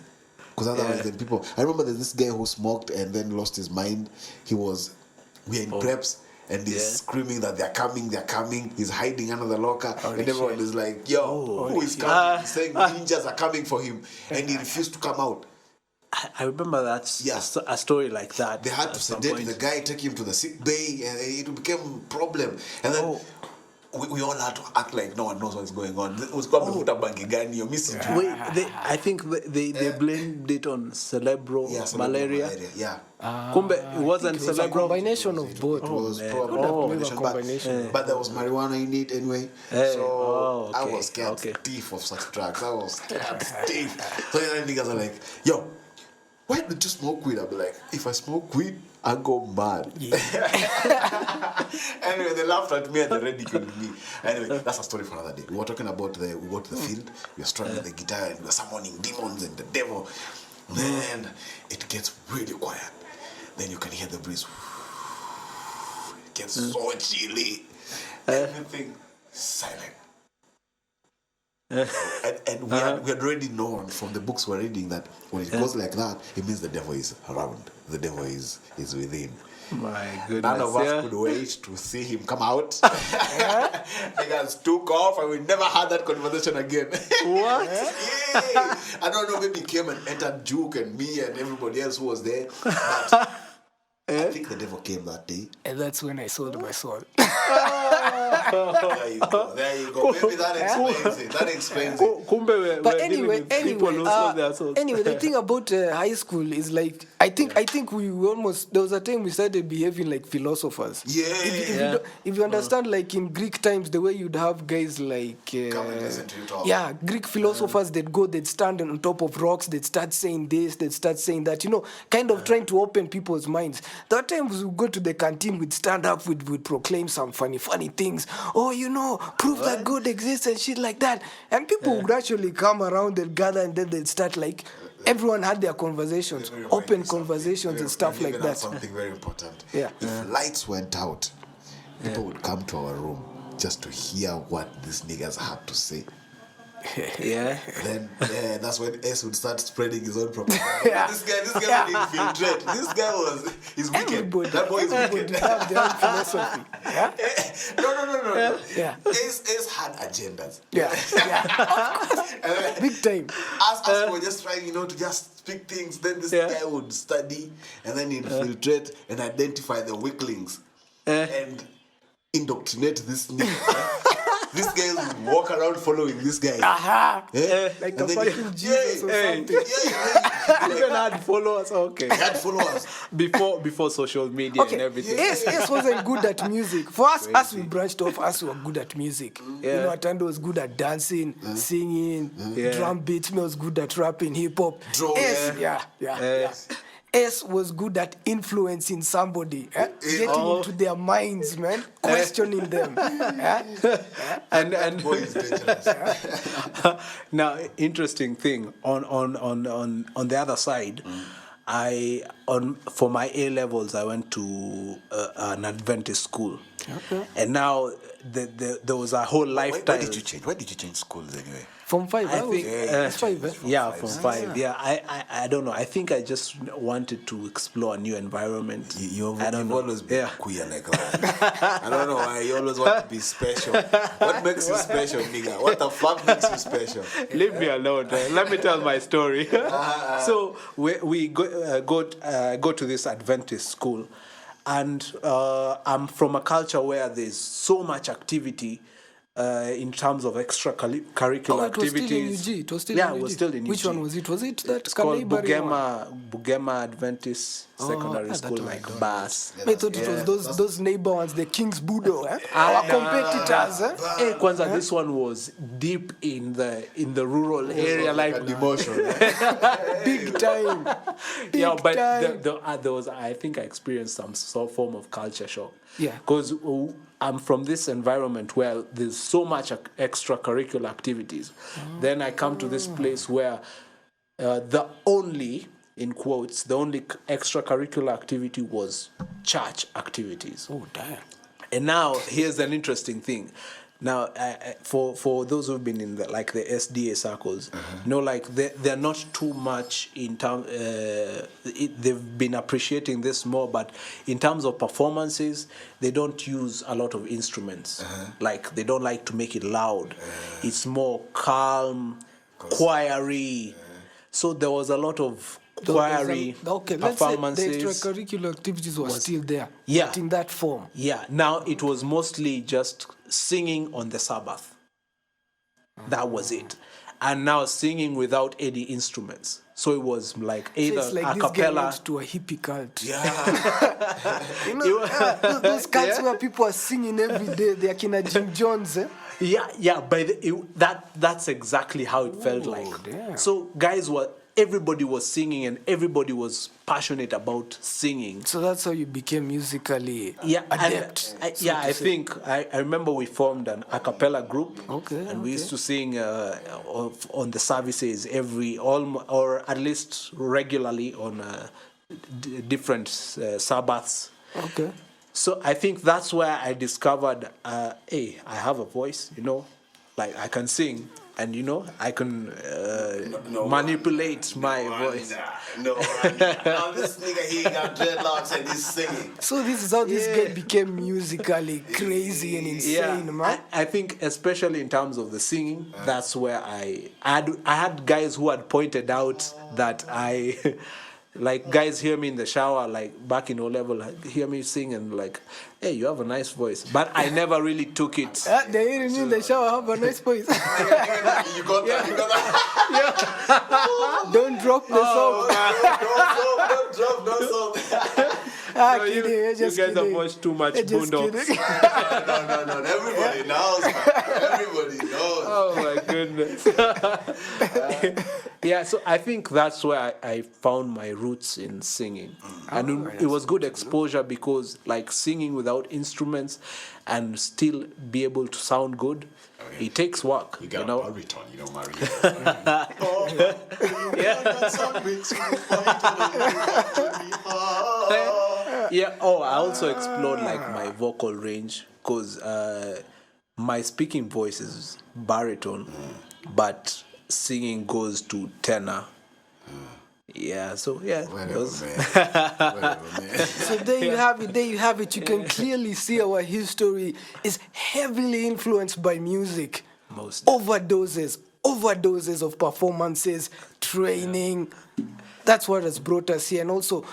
Because otherwise, then people. I remember there's this guy who smoked and then lost his mind. We're in preps, and he's screaming that they're coming. He's hiding under the locker, and everyone is like, "Yo, who is coming?" He's saying ninjas are coming for him, and he refused to come out. I remember that a story like that. They had to sedate the guy, take him to the sick bay, and it became a problem. And then we all had to act like no one knows what's going on. It was probably you're missing. Wait, I think they blamed it on cerebral malaria. Yeah. Kumbe, it wasn't It was a cerebral. combination of both. It was Could probably have a been a combination, combination. but there was marijuana in it anyway. So I was scared stiff of such drugs. I was scared stiff. So then niggas are like, yo, why don't you smoke weed? I'll be like, if I smoke weed, I go mad. Anyway, they laughed at me and they ridiculed me. Anyway, that's a story for another day. We were talking about we go to the field, we are strumming the guitar and we're summoning demons and the devil. Then it gets really quiet. Then you can hear the breeze. It gets so chilly. Everything silent. And we had already known from the books we're reading that when it goes like that, it means the devil is around. The devil is within. My goodness. None of us could wait to see him come out. Niggas took off and we never had that conversation again. What? Yeah. I don't know, maybe he came and entered Juke and me and everybody else who was there. But I think the devil came that day. And that's when I sold my soul. There you go. Maybe that explains it. That explains it. Kumbe But we're dealing with people who sold their souls. anyway, the thing about high school is like I think we almost there was a time we started behaving like philosophers. If you understand, like in Greek times, the way you'd have guys like Come and listen to you talk. Greek philosophers, they'd stand on top of rocks, they'd start saying this, they'd start saying that, kind of trying to open people's minds. There are times we go to the canteen, we'd stand up, we'd proclaim some funny things. Oh, prove that God exists and shit like that. And people would actually come around and gather, and then they'd start like, everyone had their conversations, open conversations and stuff like that. Something very important. Yeah. If lights went out, people would come to our room just to hear what these niggas had to say. Yeah. Then that's when S would start spreading his own propaganda. Yeah. This guy would infiltrate. This guy he's wicked. Everybody, That boy is wicked. have their own philosophy. Yeah? No. Yeah. S had agendas. Yeah. Big time. Us were just trying, to just speak things. Then this guy would study and then infiltrate and identify the weaklings and indoctrinate this nigga. This guy would walk around following this guy. Like a fucking Jesus or something. Even had followers. Okay. He had followers. Before social media and everything. Yes wasn't good at music. For us we branched off. Us were good at music. Yeah. Atando was good at dancing, singing, drum beats. Me was good at rapping, hip hop. S was good at influencing somebody, getting into their minds, man, questioning them. And Boy is dangerous. now, interesting thing on the other side, for my A levels I went to an Adventist school, and now there was a whole lifetime. Why did you change? Why did you change schools anyway? From 5, I think, it's 5, eh? from 5. Yeah, I don't know. I think I just wanted to explore a new environment. You've always been queer like that. I don't know why you always want to be special. What makes you special, nigga? What the fuck makes you special? Leave me alone. Let me tell my story. So we go to this Adventist school, and I'm from a culture where there's so much activity. In terms of extracurricular activities. It was still in UG. It was still in UG. Which one was it? Was it that It's called Kalei Bugema Adventist Secondary School, that like Bass. I thought it was those neighbor ones, the King's Budo, our competitors. Kwanzaa, this one was deep in the rural area, like Demotion. Big time. But there was, I think I experienced some sort of form of culture shock. Yeah. Because I'm from this environment where there's so much extracurricular activities. Then I come to this place where the only extracurricular activity was church activities. Oh, damn. And now here's an interesting thing. Now, for those who've been in the SDA circles, they're not too much in terms. They've been appreciating this more, but in terms of performances, they don't use a lot of instruments. Like they don't like to make it loud. It's more calm, choiry. So there was a lot of choiry performances. Let's say the extracurricular activities were still there, Yeah. but in that form. Yeah, now it was mostly just singing on the Sabbath. That was it. And now singing without any instruments. So it was like either It's like a this guy cappella. went to a hippie cult. Yeah. Those cults where people are singing every day, they are Kina Jim Jones, eh? Yeah, but that's exactly how it felt like. damn. So everybody was singing and everybody was passionate about singing. So that's how you became musically adept. I think I remember we formed an a cappella group. And we used to sing on the services or at least regularly on different Sabbaths. Okay. So I think that's where I discovered, hey, I have a voice, like I can sing. And I can manipulate my voice. Now this nigga, he got dreadlocks and he's singing. So this is how this guy became musically crazy and insane, man. I think especially in terms of the singing, that's where I had guys who had pointed out that Like guys hear me in the shower, like back in O level, like, hear me sing and like, hey, you have a nice voice. But I never really took it. They're hearing you in the shower, have a nice voice. You got that. You got that. Don't drop the song. Don't drop. No song. No, You guys have watched too much Boondocks. No. Everybody knows. Man. Everybody knows. Oh my goodness. Yeah, so I think that's where I found my roots in singing. And it was good exposure because like singing without instruments and still be able to sound good, it takes work. You got know? a baritone, you know, Mario. Yeah. Oh, I also explored like my vocal range because my speaking voice is baritone, but singing goes to tenor. Yeah. So yeah. Whatever, man. So there you have it. You can clearly see our history is heavily influenced by music. Most. Overdoses of performances, training. That's what has brought us here. And also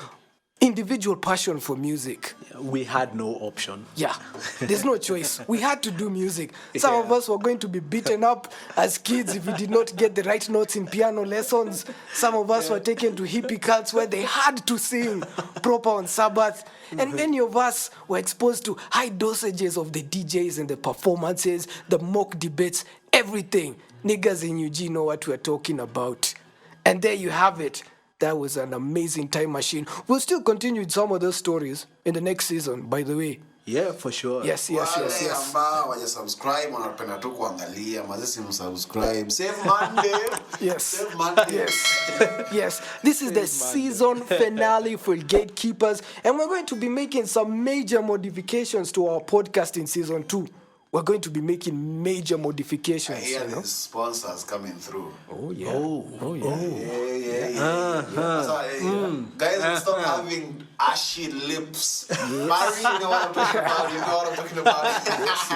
individual passion for music. We had no option. Yeah, there's no choice. We had to do music. Some of us were going to be beaten up as kids if we did not get the right notes in piano lessons. Some of us were taken to hippie cults where they had to sing proper on Sabbath. And many of us were exposed to high dosages of the DJs and the performances, the mock debates, everything. Niggas in Eugene know what we're talking about. And there you have it. That was an amazing time machine. We'll still continue with some of those stories in the next season, by the way. Yeah, for sure. Yes. Wale ambao wajasubscribe wanapenda tu kuangalia mazisi msubscribe. Save Monday. Yes. Save Monday. Yes. This is the season finale for Gatekeepers, and we're going to be making some major modifications to our podcast in season 2. We're going to be making major I modifications. hear these sponsors coming through. Oh yeah. Yeah. Guys, will stop having ashy lips. Mari, you know what I'm talking about. Yes.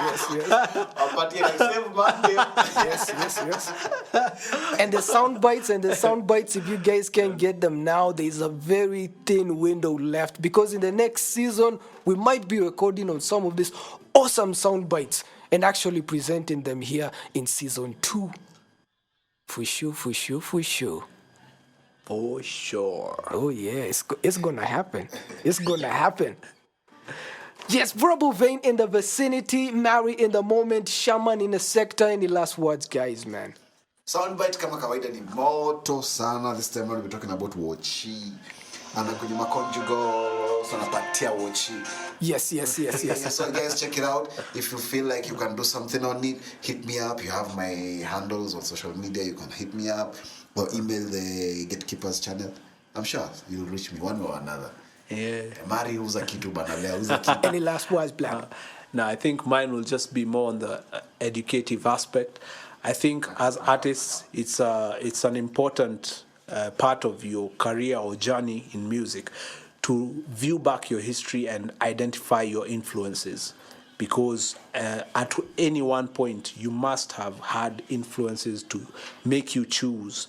But yeah, save Monday. Yes. And the sound bites, if you guys can get them now, there's a very thin window left because in the next season, we might be recording on some of these awesome sound bites and actually presenting them here in season 2. For sure. For sure. Oh yeah, it's gonna happen. Yes, Verbal Vein in the vicinity, Mary in the moment, Shaman in the sector. Any last words, guys, man? Soundbite kama kawaida ni moto sana. This time we'll be talking about Whatchi. And kwenye maconjugal so napatia Whatchi. Yes. So guys, check it out. If you feel like you can do something on it, hit me up. You have my handles on social media. You can hit me up or email the Gatekeepers channel. I'm sure you'll reach me one or another. Yeah. Mari uza kitu banalea uza kitu. Any last words, Black? No, I think mine will just be more on the educative aspect. I think as artists, it's an important part of your career or journey in music to view back your history and identify your influences, because at any one point you must have had influences to make you choose